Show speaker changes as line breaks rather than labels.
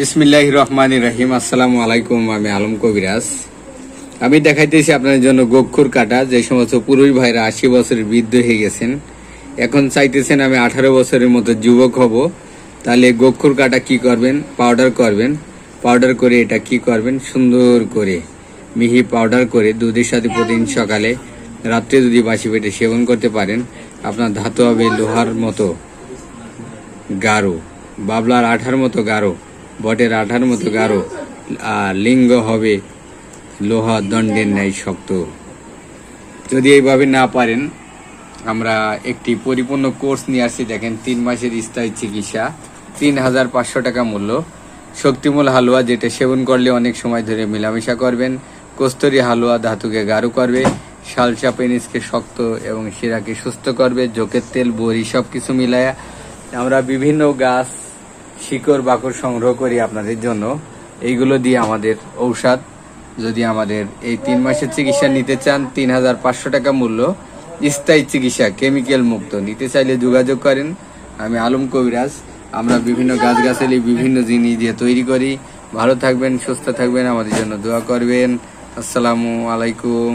বিসমিল্লাহির রহমানির রহিম। আসসালামু আলাইকুম। আমি আলম কবিরাজ। আমি দেখাইতেছি আপনাদের জন্য গোক্ষুর কাটা। যে সমস্ত পুরুষ ভাইরা 80 বছরের বৃদ্ধ হয়ে গেছেন, এখন চাইতেছেন আমি 18 বছরের মতো যুবক হব, তাহলে গোক্ষুর কাটা কি করবেন? পাউডার করবেন। পাউডার করে এটা কি করবেন? সুন্দর করে মিহি পাউডার করে দুধের সাথে প্রতিদিন সকালে রাত্রে যদি বাসি পেটে সেবন করতে পারেন, আপনার ধাতু হবে লোহার মতো গাঢ়, বাবলার আঠার মতো গাঢ়, বটের আঠার মতো গাঢ়, আর লিঙ্গ হবে লোহা দণ্ডের ন্যায় শক্ত। যদি এইভাবে না পারেন, আমরা একটি পরিপূর্ণ কোর্স নিয়ে আসছি। দেখেন, 3 মাসের স্থায়ী চিকিৎসা, 3500 টাকা মূল্য। শক্তিমূল হালুয়া, যেটা সেবন করলে অনেক সময় ধরে মেলামেশা করবেন। কস্তুরী হালুয়া ধাতুকে গাঢ় করবে। শালসা পেনিসকে শক্ত এবং শিরাকে সুস্থ করবে। জোকের তেল, বড়ি সব কিছু মিলায়া আমরা বিভিন্ন গাছ, শিকড় বাকড় সংগ্রহ করি আপনাদের জন্য। এইগুলো দিয়ে আমাদের ঔষধ। যদি আমাদের এই 3 মাসের চিকিৎসা নিতে চান, 3500 টাকা মূল্য, স্থায়ী চিকিৎসা, কেমিক্যাল মুক্ত। নিতে চাইলে যোগাযোগ করেন। আমি আলম কবিরাজ। আমরা বিভিন্ন গাছগাছালি, বিভিন্ন জিনিস দিয়ে তৈরি করি। ভালো থাকবেন, সুস্থ থাকবেন, আমাদের জন্য দোয়া করবেন। আসসালামু আলাইকুম।